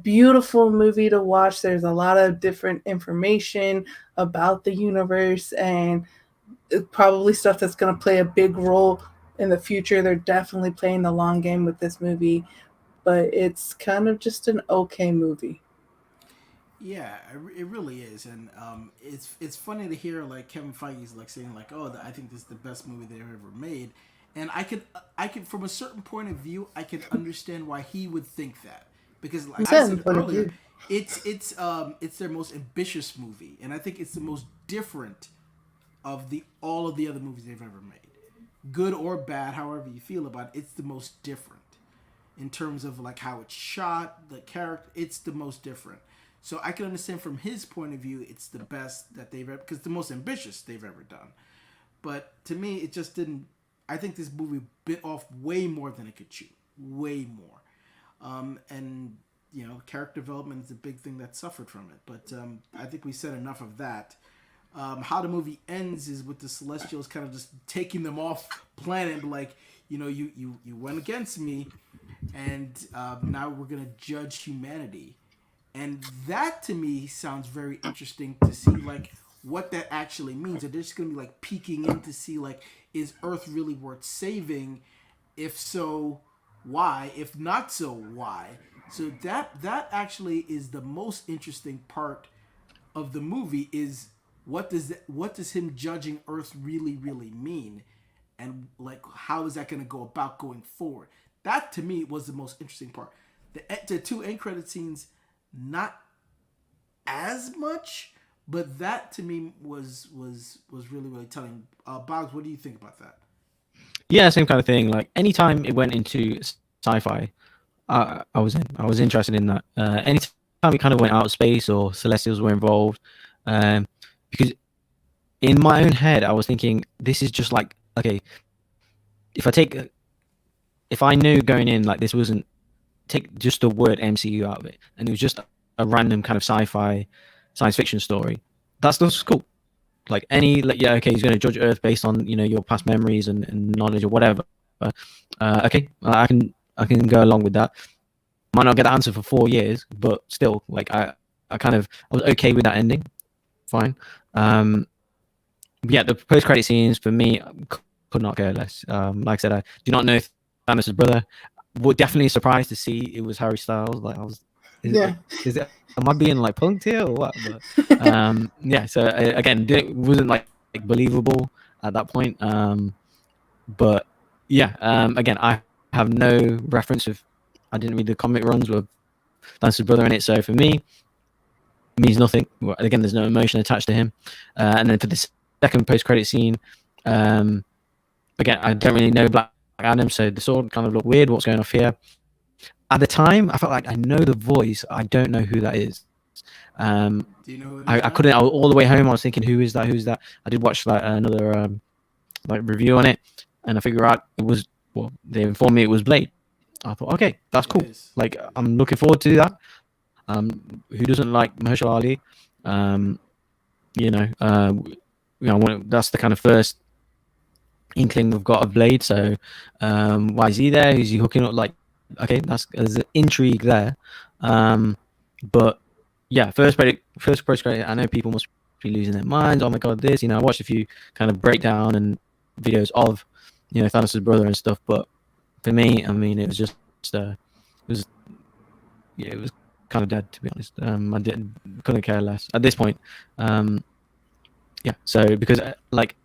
beautiful movie to watch. There's a lot of different information about the universe and probably stuff that's going to play a big role in the future. They're definitely playing the long game with this movie, but it's kind of just an okay movie. Yeah, it really is, and it's funny to hear like Kevin Feige's like saying like, oh, I think this is the best movie they've ever made, and I could from a certain point of view, I could understand why he would think that, because like I Certain said point of earlier, view. it's their most ambitious movie, and I think it's the most different of the all of the other movies they've ever made. Good or bad, however you feel about it, it's the most different in terms of like how it's shot, the character. It's the most different. So I can understand from his point of view, it's the best that they've ever, because the most ambitious they've ever done. But to me, it just didn't. I think this movie bit off way more than it could chew, way more. And you know, character development is a big thing that suffered from it. But I think we said enough of that. How the movie ends is with the Celestials kind of just taking them off planet, like, you know, you went against me, and now we're gonna judge humanity, and that to me sounds very interesting to see like what that actually means. Are they just gonna be like peeking in to see like, is Earth really worth saving? If so, why? If not so, why? So that actually is the most interesting part of the movie, is what does him judging Earth really mean, and like how is that going to go about going forward? That to me was the most interesting part. The two end credit scenes, not as much, but that to me was really telling. Boggs, what do you think about that? Yeah, same kind of thing. Like anytime it went into sci-fi, I was interested in that. Anytime it kind of went out of space or Celestials were involved, um, because in my own head I was thinking this is just like, okay, if I take if I knew going in like this wasn't, take just the word MCU out of it and it was just a random kind of sci-fi science fiction story, that's just cool. Like any, like, yeah, okay, he's going to judge Earth based on, you know, your past memories and knowledge or whatever. Okay, I can go along with that. Might not get the answer for 4 years, but still, like I was okay with that ending. Fine. Yeah, the post credit scenes for me could not care less. Like I said, I do not know if Thanos' brother. Would definitely surprised to see it was Harry Styles. Like I was, Yeah. is it? Am I being like punked here or what? But yeah. So again, it wasn't like believable at that point. But yeah. Again, I have no reference of. I didn't read the comic runs with Thanos' brother in it, so for me, it means nothing. Again, there's no emotion attached to him. And then for the second post-credit scene, um, again, I don't really know Black Adam, so the sword kind of looked weird. What's going on here? At the time, I felt like I know the voice. I don't know who that is. Do you know who it is? I couldn't. All the way home, I was thinking, who is that? Who's that? I did watch like another like review on it, and I figured out it was. Well, they informed me it was Blade. I thought, okay, that's cool. Like, I'm looking forward to that. Who doesn't like Mahershala Ali? You know, that's the kind of first inkling we've got of Blade. So, why is he there? Who's he hooking up? Like, okay, there's an intrigue there. But yeah, first post credit. I know people must be losing their minds. Oh my god, this. You know, I watched a few kind of breakdown and videos of, you know, Thanos' brother and stuff. But for me, I mean, it was just it was yeah, it was kind of dead, to be honest. Couldn't care less at this point. Yeah, so because like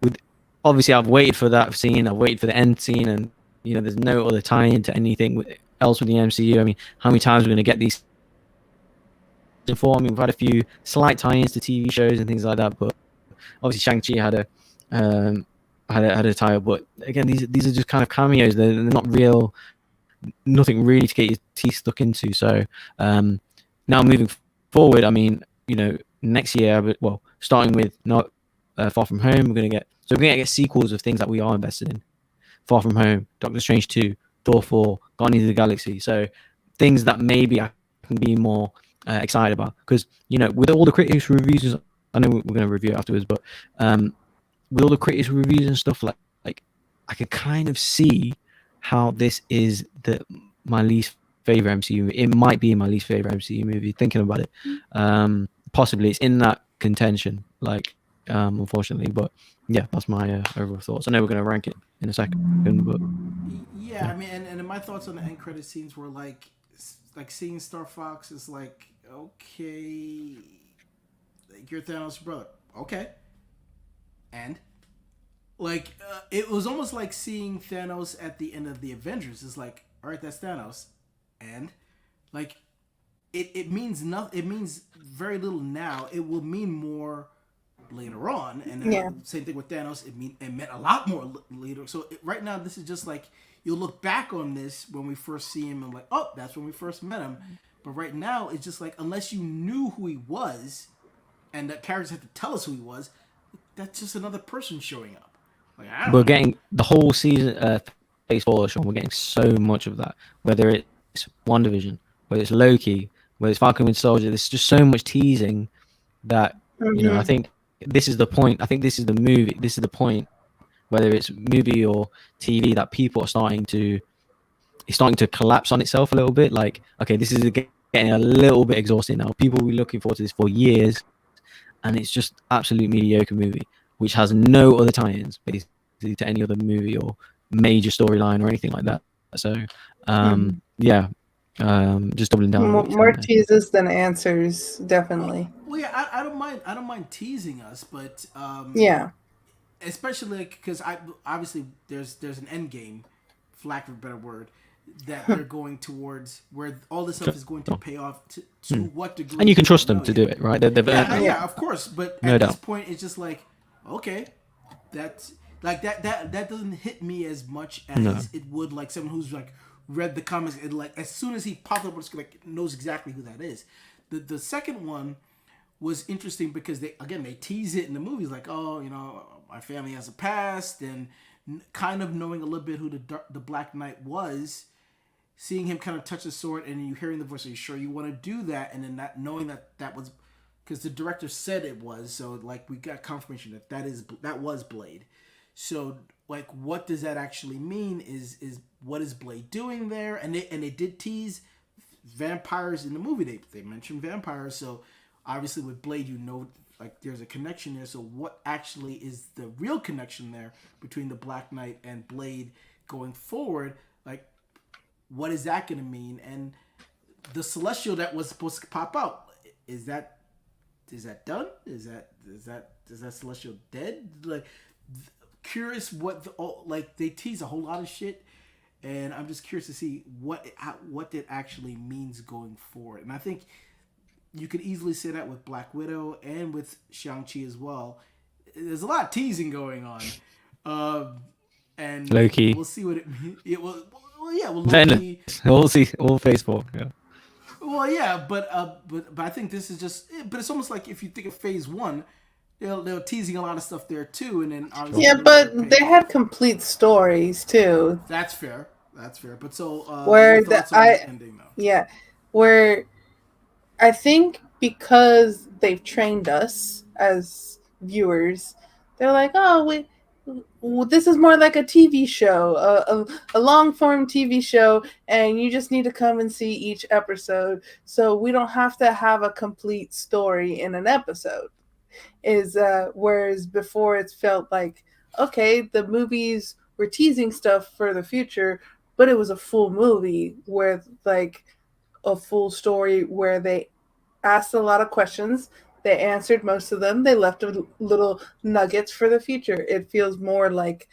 with obviously I've waited for that scene, I've waited for the end scene, and you know there's no other tie into anything else with the MCU. I mean, how many times are we going to get these? Before, I mean, we've had a few slight tie-ins to TV shows and things like that, but obviously Shang-Chi had a tie-up. But again, these are just kind of cameos. They're not real. Nothing really to get your teeth stuck into. So now moving forward, I mean, you know, next year, well, starting with not Far From Home, we're gonna get sequels of things that we are invested in. Far From Home, Doctor Strange 2, Thor 4, Guardians of the Galaxy. So things that maybe I can be more excited about, because you know, with all the critics reviews, I know we're gonna review it afterwards, but with all the critics reviews and stuff, like I can kind of see how this is my least favorite MCU. It might be my least favorite MCU movie. Thinking about it, possibly it's in that contention. Like, unfortunately, but yeah, that's my overall thoughts. I know we're gonna rank it in a second, but yeah, I mean, and my thoughts on the end credit scenes were like seeing Star Fox is like, okay, like you're Thanos' brother, okay, and like it was almost like seeing Thanos at the end of the Avengers. It's like, all right, that's Thanos, and like it means nothing. It means very little now. It will mean more later on, and same thing with Thanos. It meant a lot more later. So right now, this is just like you'll look back on this when we first see him and like, oh, that's when we first met him. But right now, it's just like unless you knew who he was, and the characters had to tell us who he was, that's just another person showing up. Like we're getting the whole season. Phase 4, Sean. We're getting so much of that. Whether it's WandaVision, whether it's Loki, whether it's Falcon and Soldier, there's just so much teasing that I think this is the point. I think this is the movie. This is the point. Whether it's movie or TV, that people are starting to collapse on itself a little bit. Like, okay, this is getting a little bit exhausting now. People will be looking forward to this for years, and it's just absolute mediocre movie, which has no other tie-ins basically to any other movie or major storyline or anything like that. So, just doubling down. More teases than answers, definitely. Well, yeah, I don't mind. I don't mind teasing us, but especially because obviously there's an end game, for lack of a better word, that they're going towards, where all this stuff is going to pay off to what degree. And you can trust them to do it, right? Yeah, of course. But at this point, it's just like, okay, that's like that doesn't hit me as much as it would like someone who's like read the comics and like as soon as he popped up, it's like knows exactly who that is. The second one was interesting because they tease it in the movies, like, oh, my family has a past, and kind of knowing a little bit who the Black Knight was, seeing him kind of touch the sword, and you hearing the voice, are you sure you want to do that? And then not knowing that was because the director said it was, so like we got confirmation that was Blade. So like, what does that actually mean? Is what is Blade doing there? And they did tease vampires in the movie. They mentioned vampires, so obviously with Blade, like there's a connection there. So what actually is the real connection there between the Black Knight and Blade going forward? Like, what is that going to mean? And the Celestial that was supposed to pop out, is that done? Is that Celestial dead? Like, curious what they tease a whole lot of shit, and I'm just curious to see what it actually means going forward. And I think you could easily say that with Black Widow and with Shang-Chi as well. There's a lot of teasing going on. And Loki. We'll see what it means. Loki. We'll see. All phase 4. Yeah. Well, yeah, but I think this is just. But it's almost like if you think of phase 1, they're teasing a lot of stuff there too, and then obviously but they had complete stories too. That's fair. But so where ending though? Yeah, where. I think because they've trained us as viewers, they're like, oh, this is more like a TV show, a long-form TV show, and you just need to come and see each episode. So we don't have to have a complete story in an episode. Whereas before it's felt like, okay, the movies were teasing stuff for the future, but it was a full movie with like a full story where they asked a lot of questions. They answered most of them. They left little nuggets for the future. It feels more like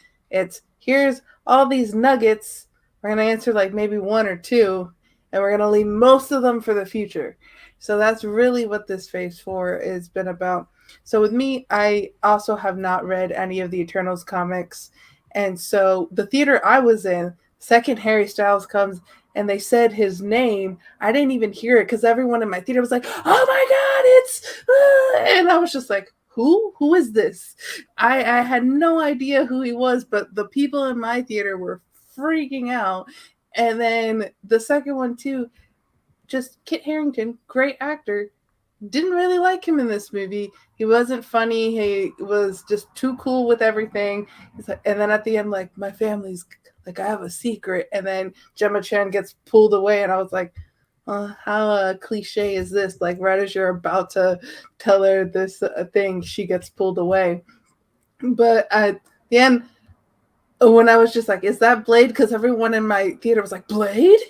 here's all these nuggets. We're going to answer like maybe one or two, and we're going to leave most of them for the future. So that's really what this phase 4 has been about. So with me, I also have not read any of the Eternals comics. And so the theater I was in, second Harry Styles comes and they said his name, I didn't even hear it because everyone in my theater was like, oh my God, it's... And I was just like, who? Who is this? I had no idea who he was, but the people in my theater were freaking out. And then the second one too, just Kit Harington, great actor. Didn't really like him in this movie. He wasn't funny. He was just too cool with everything. And then at the end, like, my family's... like, I have a secret. And then Gemma Chan gets pulled away. And I was like, how cliche is this? Like, right as you're about to tell her this thing, she gets pulled away. But at the end, when I was just like, is that Blade? Because everyone in my theater was like, Blade?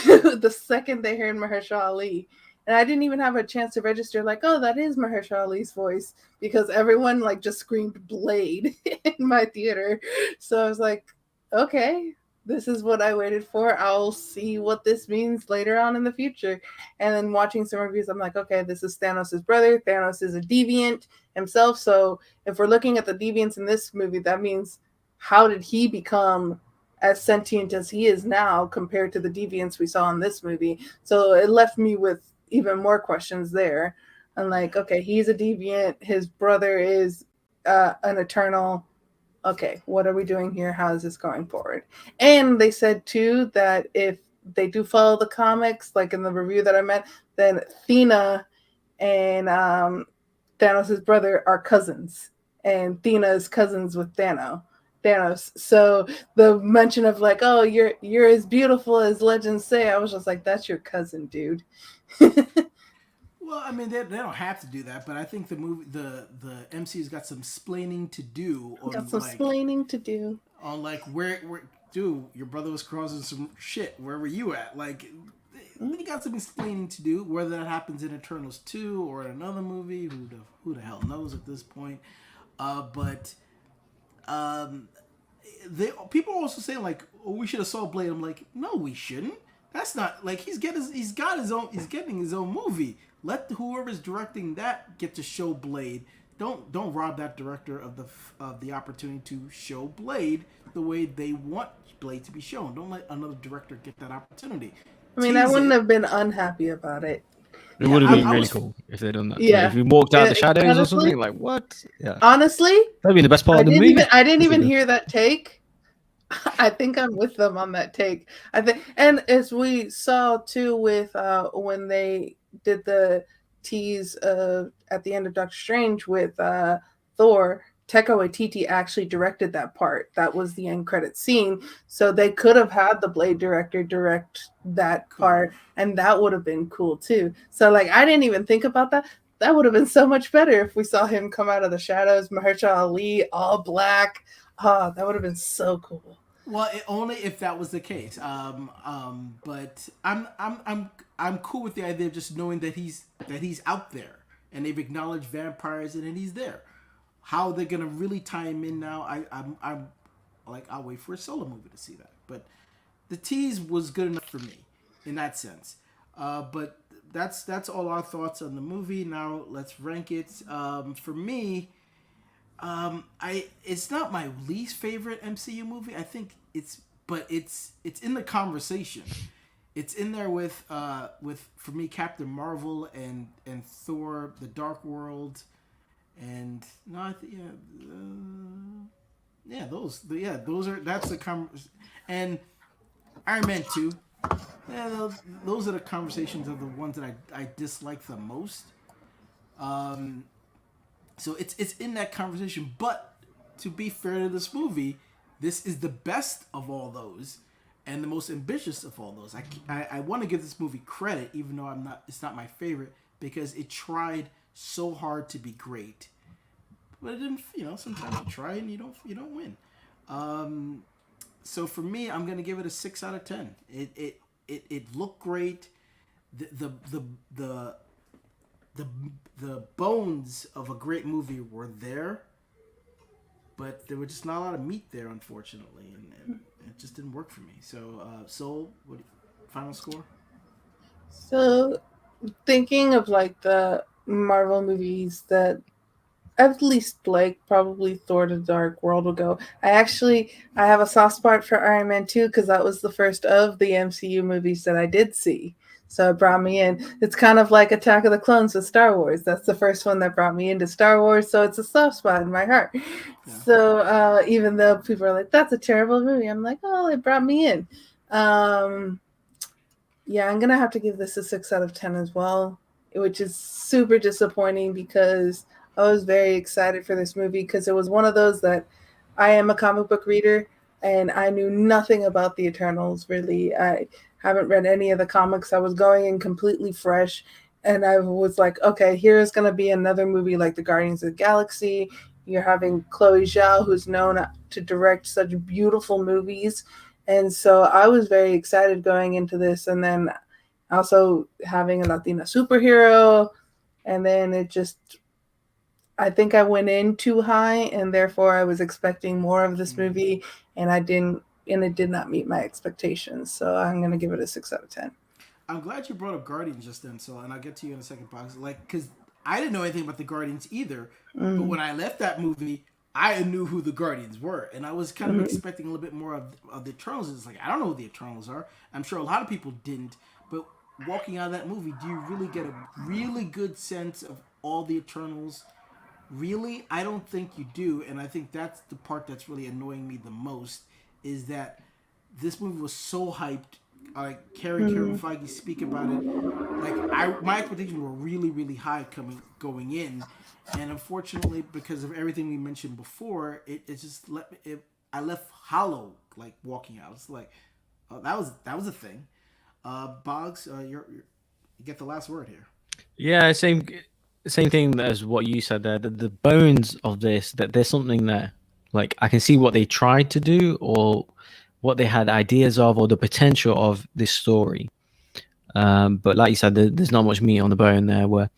The second they heard Mahershala Ali. And I didn't even have a chance to register, like, oh, that is Mahershala Ali's voice. Because everyone, like, just screamed Blade in my theater. So I was like, okay, this is what I waited for. I'll see what this means later on in the future. And then watching some reviews, I'm like, okay, this is Thanos' brother. Thanos is a deviant himself. So if we're looking at the deviants in this movie, that means how did he become as sentient as he is now compared to the deviants we saw in this movie? So it left me with even more questions there. I'm like, okay, he's a deviant. His brother is an eternal. Okay, what are we doing here? How is this going forward? And they said too that if they do follow the comics, like in the review that I met, then Thena and Thanos' brother are cousins, and Thena is cousins with Thanos. So the mention of like, oh, you're as beautiful as legends say, I was just like, that's your cousin, dude. Well, I mean, they don't have to do that, but I think the MCU's got some splaining to do on Got some like explaining to do. on like where dude, your brother was causing some shit. Where were you at? Like, they got some explaining to do. Whether that happens in Eternals 2 or in another movie, who the hell knows at this point? But people are also saying like, oh, we should have saw Blade. I'm like, no, we shouldn't. That's not like he's getting his own movie. Let whoever's directing that get to show Blade. Don't rob that director of the opportunity to show Blade the way they want Blade to be shown. Don't let another director get that opportunity. I mean, I wouldn't have been unhappy about it. It would have been really cool if they'd done that. Yeah. If we walked out the shadows honestly, or something, like what? Yeah. Honestly, that'd be the best part of the movie. I didn't even hear that take. I think I'm with them on that take. I think, and as we saw too with when they did the tease at the end of Doctor Strange with Thor, Taika Waititi actually directed that part. That was the end credit scene. So they could have had the Blade director direct that part, and that would have been cool too. So like, I didn't even think about that. That would have been so much better if we saw him come out of the shadows, Mahershala Ali, all black. Oh, that would have been so cool. Well, only if that was the case. But I'm cool with the idea of just knowing that he's out there and they've acknowledged vampires and he's there. How they're gonna really tie him in now? I'm like, I'll wait for a solo movie to see that. But the tease was good enough for me in that sense. But that's all our thoughts on the movie. Now let's rank it. For me. It's not my least favorite MCU movie. I think it's in the conversation. It's in there with for me Captain Marvel and Thor: The Dark World, and those are that's the and Iron Man 2. Yeah, those are the conversations of the ones that I dislike the most. So it's in that conversation, but to be fair to this movie, this is the best of all those, and the most ambitious of all those. I want to give this movie credit, even though it's not my favorite, because it tried so hard to be great, but it didn't. Sometimes you try and you don't win. So for me, I'm gonna give it a 6 out of 10. It looked great. The bones of a great movie were there, but there were just not a lot of meat there, unfortunately, and it just didn't work for me. So, Soul, final score? So, thinking of like the Marvel movies that at least like probably Thor: The Dark World will go. I have a soft spot for Iron Man 2 because that was the first of the MCU movies that I did see. So it brought me in. It's kind of like Attack of the Clones with Star Wars. That's the first one that brought me into Star Wars, so it's a soft spot in my heart. Yeah. So even though people are like, that's a terrible movie, I'm like, oh, it brought me in. Yeah, I'm going to have to give this a 6 out of 10 as well, which is super disappointing because I was very excited for this movie because it was one of those that I am a comic book reader and I knew nothing about the Eternals, really. I haven't read any of the comics. I was going in completely fresh, and I was like, okay, here's going to be another movie like the Guardians of the Galaxy. You're having Chloe Zhao, who's known to direct such beautiful movies. And so I was very excited going into this, and then also having a Latina superhero, and then it just, I think I went in too high, and therefore I was expecting more of this movie, and I didn't it did not meet my expectations. So I'm gonna give it a 6 out of 10. I'm glad you brought up Guardians just then, so, and I'll get to you in a second, Box. Like, because I didn't know anything about the Guardians either, but when I left that movie, I knew who the Guardians were, and I was kind of expecting a little bit more of the Eternals. It's like, I don't know who the Eternals are. I'm sure a lot of people didn't, but walking out of that movie, do you really get a really good sense of all the Eternals? Really? I don't think you do, and I think that's the part that's really annoying me the most, is that this movie was so hyped. Like Kevin Feige speak about it. Like my expectations were really, really high going in, and unfortunately, because of everything we mentioned before, it just I left hollow, like walking out. It's like, oh, that was a thing. Boggs, you get the last word here. Yeah, same thing as what you said there. The bones of this, that there's something there. Like I can see what they tried to do, or what they had ideas of, or the potential of this story. But like you said, there's not much meat on the bone there. Where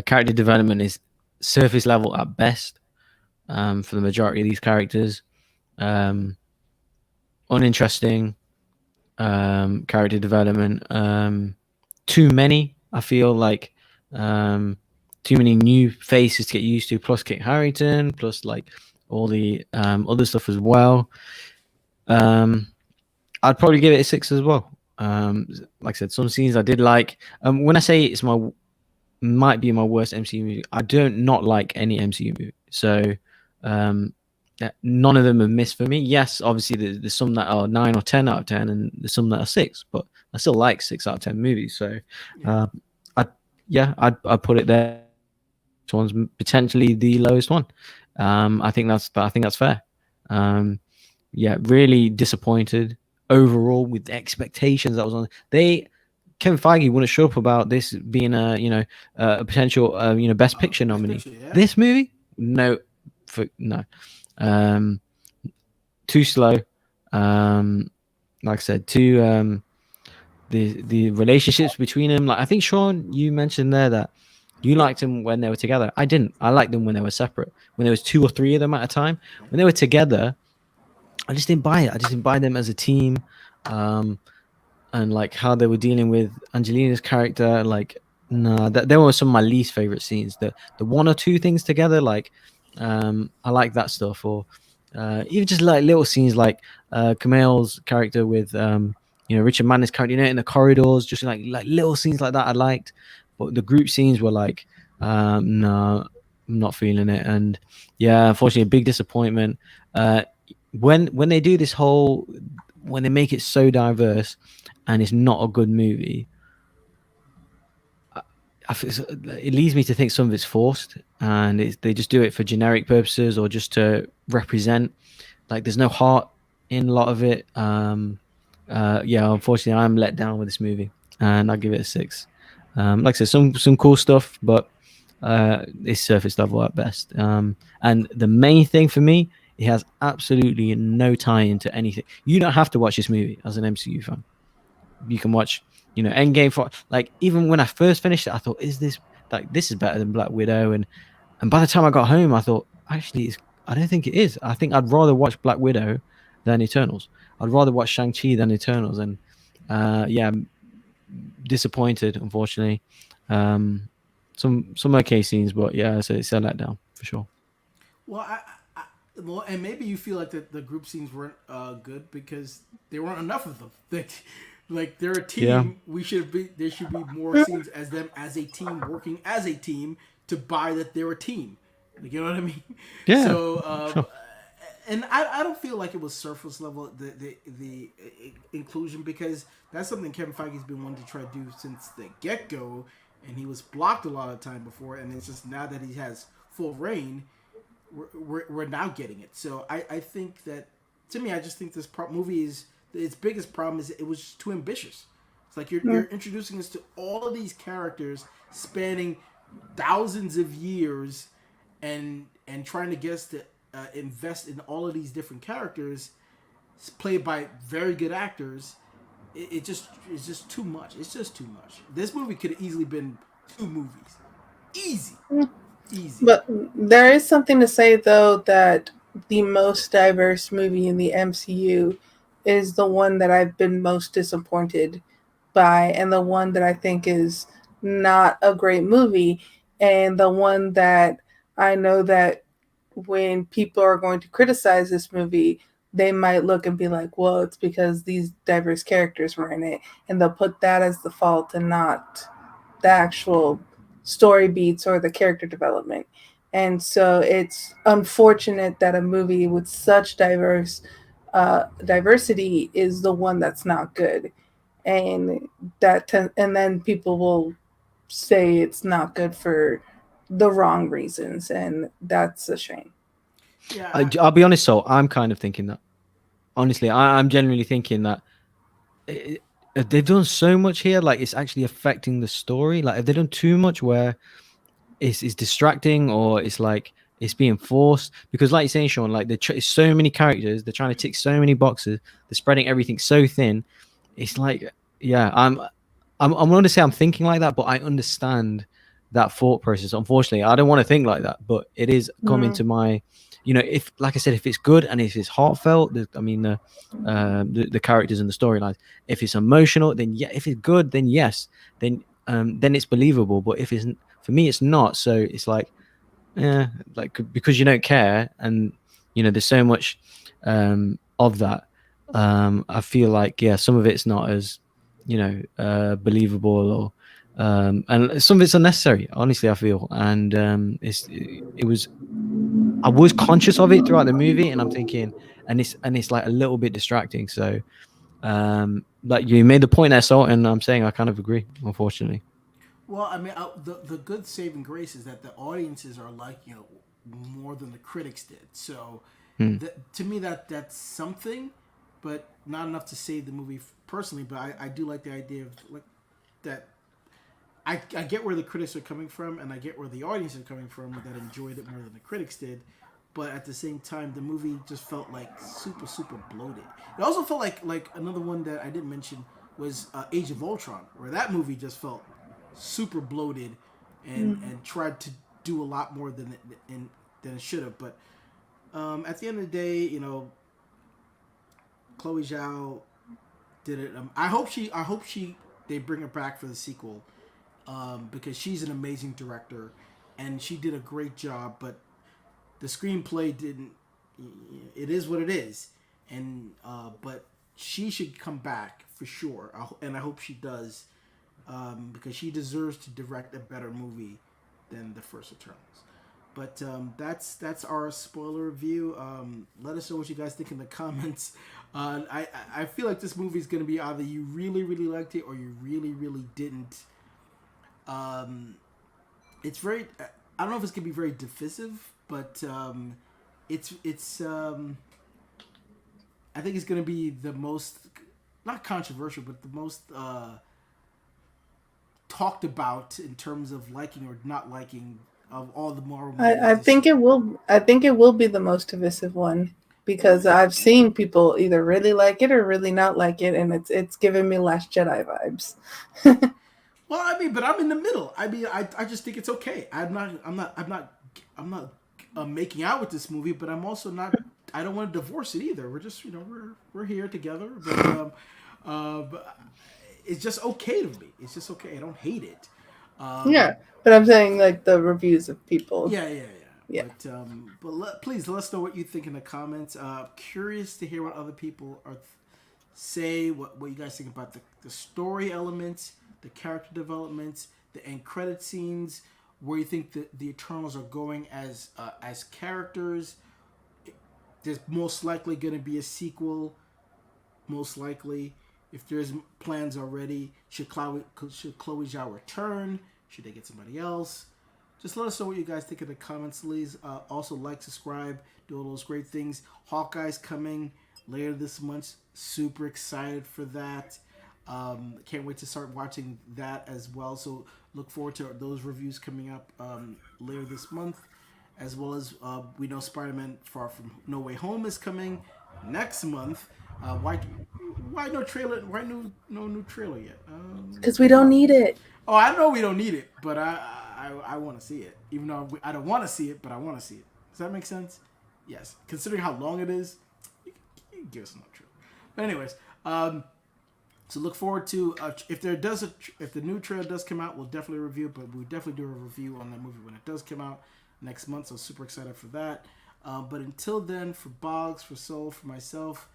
character development is surface level at best for the majority of these characters. Uninteresting character development. Too many. I feel like too many new faces to get used to. Plus Kit Harrington. Plus like all the other stuff as well. I'd probably give it a 6 as well. Like I said, some scenes I did like. When I say might be my worst MCU movie, I don't not like any MCU movie. So none of them have missed for me. Yes, obviously there's some that are 9 or 10 out of 10, and there's some that are 6, but I still like 6 out of 10 movies. So I'd put it there. This one's potentially the lowest one. I think that's fair. Really disappointed overall with the expectations that was on. Kevin Feige wouldn't show up about this being a potential best picture nominee. This movie, no. Too slow. Like I said, too the relationships between them. Like I think Sean, you mentioned there that you liked them when they were together. I didn't. I liked them when they were separate. When there was 2 or 3 of them at a time. When they were together, I just didn't buy it. I just didn't buy them as a team, and like how they were dealing with Angelina's character. Like, nah, there were some of my least favorite scenes. The 1 or 2 things together, like, I like that stuff. Or even just like little scenes, like Kumail's character with Richard Madden's character, in the corridors, just like little scenes like that I liked. But the group scenes were like, no, I'm not feeling it. And yeah, unfortunately, a big disappointment. When they do this when they make it so diverse and it's not a good movie, it leads me to think some of it's forced, and they just do it for generic purposes or just to represent. Like there's no heart in a lot of it. Unfortunately, I'm let down with this movie, and I'll give it a 6. Like I said, some cool stuff, but it's surface level at best. And the main thing for me, it has absolutely no tie into anything. You don't have to watch this movie as an MCU fan. You can watch, Endgame for like. Even when I first finished it, I thought, "Is this this is better than Black Widow?" And by the time I got home, I thought, actually, I don't think it is. I think I'd rather watch Black Widow than Eternals. I'd rather watch Shang-Chi than Eternals. And disappointed, unfortunately. Some okay scenes, but yeah, so it's a letdown for sure. Well, and maybe you feel like the group scenes weren't good because there weren't enough of them. Like they're a team. Yeah. There should be more scenes as them as a team working as a team to buy that they're a team. Like, you know what I mean? Yeah. So, sure. And I don't feel like it was surface level the inclusion, because that's something Kevin Feige's been wanting to try to do since the get go, and he was blocked a lot of time before, and it's just now that he has full reign, we're now getting it. So I think that, to me, I just think this movie is, its biggest problem is it was just too ambitious. It's like you're introducing us to all of these characters spanning thousands of years, and trying to get us to invest in all of these different characters played by very good actors. It's just too much. It's just too much. This movie could have easily been 2 movies. Easy. But there is something to say, though, that the most diverse movie in the MCU is the one that I've been most disappointed by, and the one that I think is not a great movie, and the one that I know that when people are going to criticize this movie, they might look and be like, well, it's because these diverse characters were in it, and they'll put that as the fault and not the actual story beats or the character development. And so it's unfortunate that a movie with such diversity is the one that's not good, and and then people will say it's not good for the wrong reasons, and that's a shame. Yeah, I'll be honest, so I'm kind of thinking that. Honestly, I'm genuinely thinking that it, they've done so much here, like it's actually affecting the story. Like, have they done too much where it's distracting, or it's like it's being forced? Because, like you're saying, Sean, like it's so many characters, they're trying to tick so many boxes, they're spreading everything so thin. It's like, yeah, I'm going to say I'm thinking like that, but I understand that thought process. Unfortunately, I don't want to think like that, but it is coming Mm. to my, if, like I said, if it's good and if it's heartfelt, I mean, the characters and the storylines. If it's emotional, then yeah. If it's good, then yes. Then it's believable. But if it's, for me, it's not. So it's like, yeah, like, because you don't care, and there's so much of that. I feel like, yeah, some of it's not as believable, or and some of it's unnecessary, honestly, I feel. And it was, I was conscious of it throughout the movie, and I'm thinking, and it's like a little bit distracting. So like you made the point there, so, and I'm saying I kind of agree, unfortunately. well, I mean, the good saving grace is that the audiences are liking it more than the critics did. So, Hmm. to me, that's something, but not enough to save the movie personally. But I do like the idea of like that. I get where the critics are coming from, and I get where the audience is coming from that enjoyed it more than the critics did. But at the same time, the movie just felt like super bloated. It also felt like another one that I didn't mention was Age of Ultron, where that movie just felt super bloated and tried to do a lot more than it should have. But at the end of the day, Chloe Zhao did it. I hope she they bring her back for the sequel, because she's an amazing director and she did a great job. But the screenplay didn't. It is what it is, and but she should come back for sure, and I hope she does, because she deserves to direct a better movie than the first Eternals. But that's our spoiler review. Let us know what you guys think in the comments. I feel like this movie is gonna be either you really liked it or you really didn't. It's very. I don't know if it's gonna be very divisive, but it's. I think it's gonna be the most, not controversial, but the most talked about in terms of liking or not liking of all the Marvel movies. I think it will. I think it will be the most divisive one because I've seen people either really like it or really not like it, and it's giving me Last Jedi vibes. Well, I mean, but I'm in the middle. I mean, I just think it's okay. I'm not making out with this movie, but I'm also not. I don't want to divorce it either. We're just, we're here together, but it's just okay to me. It's just okay. I don't hate it. Yeah, but I'm saying like the reviews of people. Yeah. Yeah. But please let us know what you think in the comments. Curious to hear what other people say. What you guys think about the story elements, the character developments, the end credit scenes. Where you think the Eternals are going as characters. There's most likely going to be a sequel. Most likely, if there's plans already, should Chloe Zhao return? Should they get somebody else? Just let us know what you guys think in the comments, please. Also, like, subscribe, do all those great things. Hawkeye's coming later this month. Super excited for that. Can't wait to start watching that as well. So look forward to those reviews coming up later this month. As well as we know Spider-Man Far From No Way Home is coming next month. Why no trailer? Why no new trailer yet? Because we don't need it. Oh, I know we don't need it, but I want to see it. Even though I don't want to see it, but I want to see it. Does that make sense? Yes. Considering how long it is, you can give us no trailer. But anyways, so look forward to if the new trailer does come out, we'll definitely review it. But we'll definitely do a review on that movie when it does come out next month. So super excited for that. But until then, for Boggs, for Soul, for myself,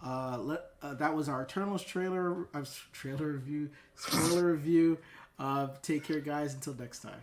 that was our Eternals trailer review, spoiler review. Take care, guys. Until next time.